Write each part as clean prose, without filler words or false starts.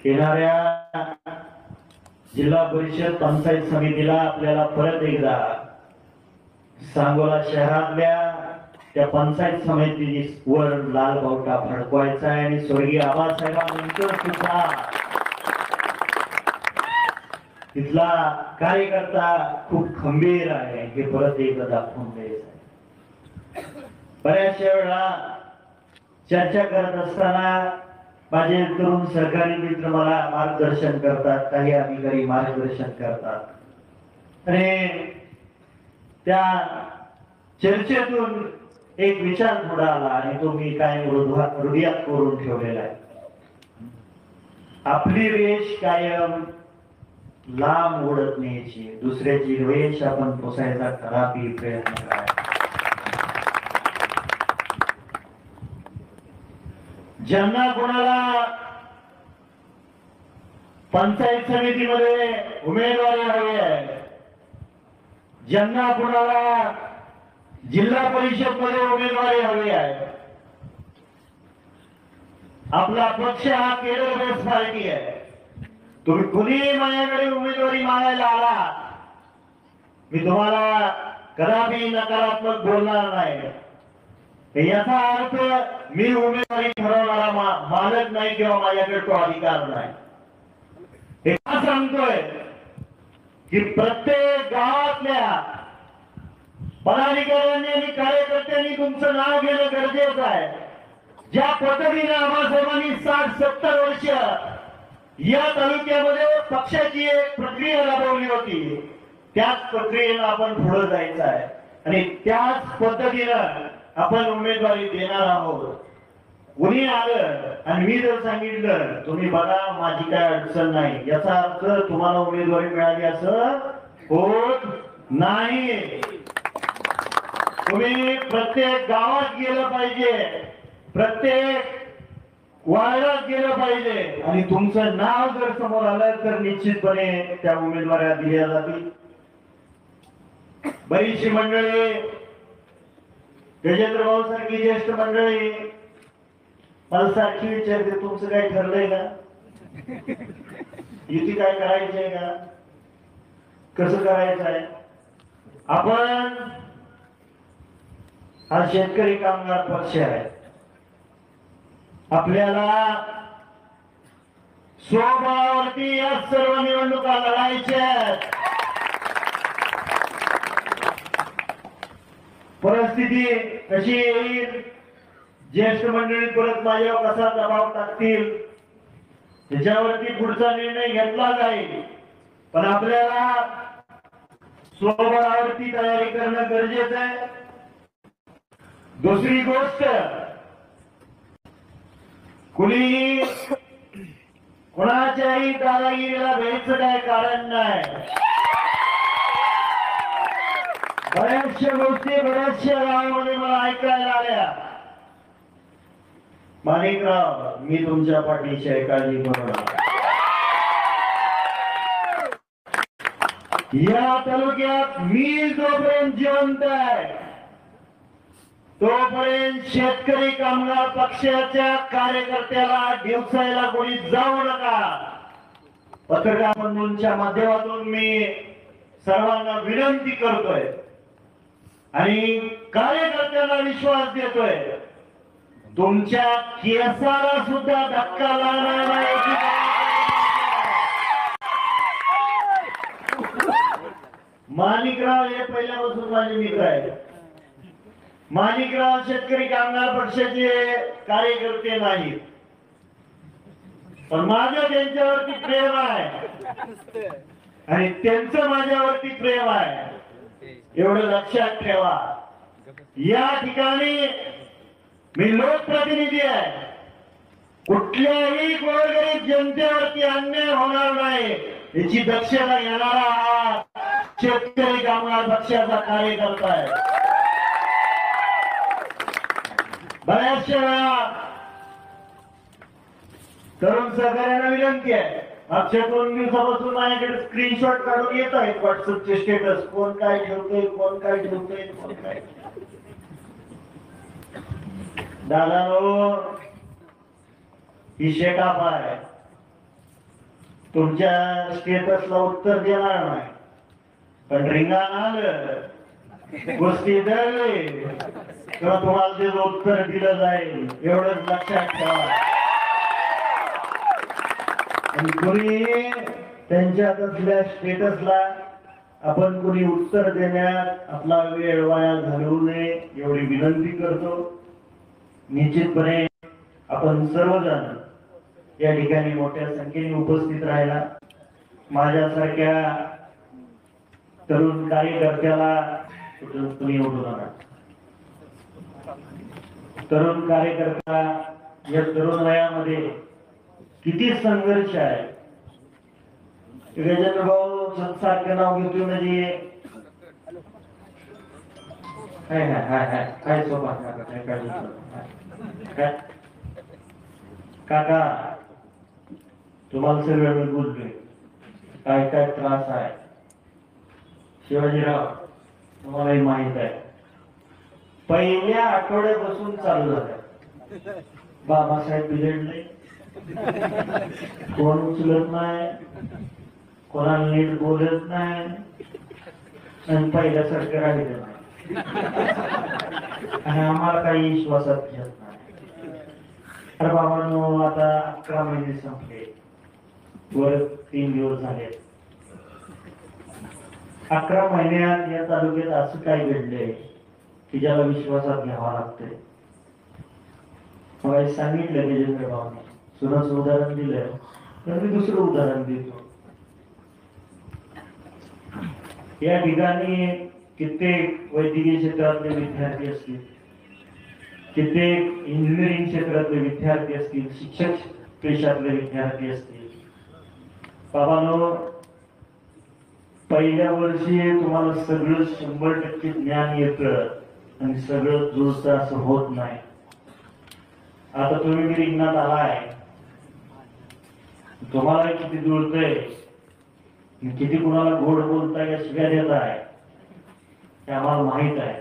येणाऱ्या जिल्हा परिषद पंचायत समितीला आपल्याला परत एकदा सांगोला शहरातल्या त्या पंचायत समिती वर लाल बावटा फडकवायचा आहे आणि स्वर्गीय आबासाहेबांनंतर सुद्धा तिथला कार्यकर्ता खूप खंबीर आहे हे परत एकदा दाखवून द्यायचं आहे। बऱ्याचशा वेळा चर्चा करत असताना माझे तरुण सहकारी मित्र मला मार्गदर्शन करतात, काही अधिकारी मार्गदर्शन करतात आणि त्या चर्चेतून एक विचार पुढे आला आणि तो मी कायम हृदयात कोरून ठेवलेला आहे। आपली रेष कायम लांब ओढत न्यायची, दुसऱ्याची रेष आपण पोसायचा खराबी प्रयत्न करायचा। ज्यांना कोणाला पंचायत समितीमध्ये उमेदवारी हवी आहे, ज्यांना कोणाला जिल्हा परिषद मध्ये उमेदवारी हवी आहे, आपला पक्ष हा केरळ बेस पार्टी आहे। तुम्ही कुणी माझ्याकडे उमेदवारी मागायला आला, मी तुम्हाला कदापि नकारात्मक बोलणार नाही। याचा अर्थ मी उमेदवारी ठरवणारा मालक नाही किंवा माझ्याकडे तो अधिकार नाही। हे का सांगतोय की प्रत्येक गावातल्या पदाधिकाऱ्यांनी आणि कार्यकर्त्यांनी तुमचं नाव घेणं गरजेचं आहे। ज्या पद्धतीने आबासाहेबांनी 60-70 वर्ष या तालुक्यामध्ये पक्षाची एक प्रक्रिया राबवली होती, त्याच प्रक्रियेला आपण पुढे जायचं आहे आणि त्याच पद्धतीनं आपण उमेदवारी देणार आहोत। कुणी आलं आणि मी जर सांगितलं तुम्ही बघा माझी काय अडचण नाही, याचा अर्थ तुम्हाला उमेदवारी मिळाली असं होत नाही। तुम्ही प्रत्येक गावात गेलं पाहिजे, प्रत्येक वार्डात गेलं पाहिजे आणि तुमचं नाव जर समोर आलं तर निश्चितपणे त्या उमेदवाऱ्या दिल्या जातील। बरीचशी मंडळी, गजेंद्र भाऊ सारखी ज्येष्ठ मंडळी मला सारखी विचारते तुमचं काय ठरलंय का, युती काय करायची आहे का, कसं करायचं आहे। आपण हा शेतकरी कामगार पक्ष आहे, आपल्याला स्वबळावरती या सर्व निवडणुका लढायच्या आहेत। परिस्थिती कशी येईल, ज्येष्ठ मंडळी परत माझ्यावर कसा दबाव टाकतील त्याच्यावरती पुढचा निर्णय घेतला जाईल, पण आपल्याला स्वबळावरती तयारी करणं गरजेचं आहे। दुसरी गोष्ट, कुणीही कोणाच्याही दादागिरीला भ्यायचं काय कारण नाही। बऱ्याचशा गोष्टी बऱ्याचशा गावामध्ये मला ऐकायला आल्या, माणिकराव मी तुमच्या पाठीशी आहे, काळजी करू नका। या तालुक्यात मी जोपर्यंत जिवंत आहे तोपर्यंत शेतकरी कामगार पक्षाच्या कार्यकर्त्याला दिवसायला कोणी जाऊ नका। पत्रकार बंधूंच्या माध्यमातून मी सर्वांना विनंती करतोय आणि कार्यकर्त्यांना विश्वास देतोय, तुमच्या केसाला सुद्धा धक्का लागणार नाही। माणिकराव हे पहिल्यापासून माझे मित्र आहेत। माणिकराव शेतकरी कामगार पक्षाचे कार्यकर्ते नाहीत, पण माझं त्यांच्यावरती प्रेम आहे आणि त्यांचं माझ्यावरती प्रेम आहे, एवढं लक्षात ठेवा। या ठिकाणी मी लोकप्रतिनिधी आहे, कुठल्याही गोरगरीब जनतेवरती अन्याय होणार नाही याची दक्षता घेणारा हा शेतकरी कामगार पक्षाचा कार्यकर्ता आहे। बऱ्याचशा वेळा तरुण सहकार्यांना विनंती आहे, मागच्या 2 दिवसापासून माझ्याकडे स्क्रीनशॉट काढून येत आहेत व्हॉट्सअपचे स्टेटस, कोण काय ठेवतोय, कोण काय ठेवतोय, कोण काय। दादा ही शेकाप आहे, तुमच्या स्टेटसला उत्तर देणार नाही, पण रिंगाण आलं गोष्टी धरले तर तुम्हाला ते उत्तर दिलं जाईल, एवढंच लक्षात ठेवा. आणि कोणी त्यांच्या असलेल्या स्टेटसला आपण कोणी उत्तर देण्यात आपला वेळ वाया घालवू नये एवढी विनंती करतो. निश्चितपणे आपण सर्वजण या ठिकाणी मोठ्या संख्येने उपस्थित राहिला. माझ्यासारख्या तरुण कार्यकर्त्याला तुम्ही उठू नका. तरुण कार्यकर्ता या तरुण वयामध्ये किती संघर्ष आहे. गजेंद्र भाऊ सारखं नाव घेतो म्हणजे काय सोपा काका तुम्हाला सगळं मी बोलतोय काय काय त्रास आहे. शिवाजीराव तुम्हालाही माहित आहे, पहिल्या आठवड्यापासून चालू झालं. बाबासाहेब बिघडले, कोण उचलत नाही, कोणाला नीट बोलत नाही, आणि पहिल्यासारखं राहिलं नाही, आणि आम्हाला काही विश्वासात घेत नाही. अरे बाबांनो, आता 11 महिने संपले, वर 3 दिवस झाले. 11 महिन्यात या तालुक्यात असं काय घडलंय की ज्याला विश्वासात घ्यावा लागतंय. मला सांगितलं गजेंद्र भाऊने, सुनाचं उदाहरण दिलंय, तर मी दुसरं उदाहरण देतो. या ठिकाणी कित्येक वैद्यकीय क्षेत्रातले विद्यार्थी असतील, कित्येक इंजिनिअरिंग क्षेत्रातले विद्यार्थी असतील, शिक्षक पेशातले विद्यार्थी असतील. बाबांनो, पहिल्या वर्षी तुम्हाला सगळं 100% ज्ञान येतं आणि सगळं जुळतं असं होत नाही. आता तुम्ही रिंगणात आलाय, तुम्हाला किती जुळतंय, किती कुणाला गोड बोलताय या शिव्या देताय हे आम्हाला माहित आहे.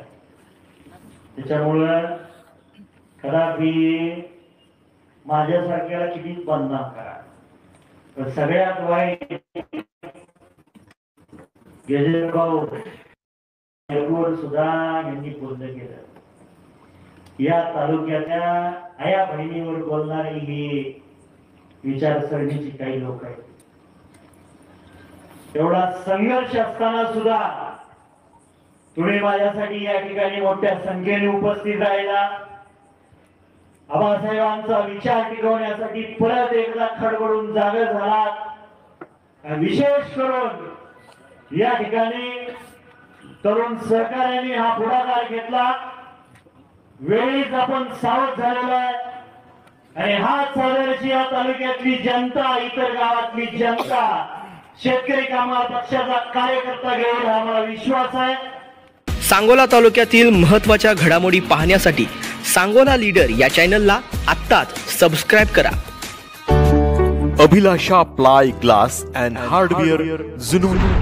त्याच्यामुळं कदापि माझ्यासारख्याला किती बदनाम करा. पण सगळ्यात वाईट गजेंद्र भाऊ सुद्धा यांनी पूर्ण केलं. या तालुक्याच्या आया बहिणीवर बोलणारी ही विचारसरणीची काही लोक आहेत. एवढा संघर्ष असताना सुद्धा तुम्ही माझ्यासाठी या ठिकाणी मोठ्या संख्येने उपस्थित राहिला. आबासाहेबांचा विचार टिकवण्यासाठी परत एकदा खडबडून जागे झाला. विशेष करून या ठिकाणी तरुण सहकार्याने हा पुढाकार घेतला. वेळीच आपण सावध झालेलो आहे आणि हा संघर्ष या तालुक्यातली जनता, इतर गावातली जनता, शेतकरी कामगार पक्षाचा कार्यकर्ता घेऊन आम्हाला विश्वास आहे. सांगोला तालुक्यातील महत्त्वाच्या घडामोडी पाहण्यासाठी सांगोला लीडर या चॅनलला आत्ताच सबस्क्राइब करा. अभिलाषा प्लाय ग्लास अँड हार्डवेअर जुनून.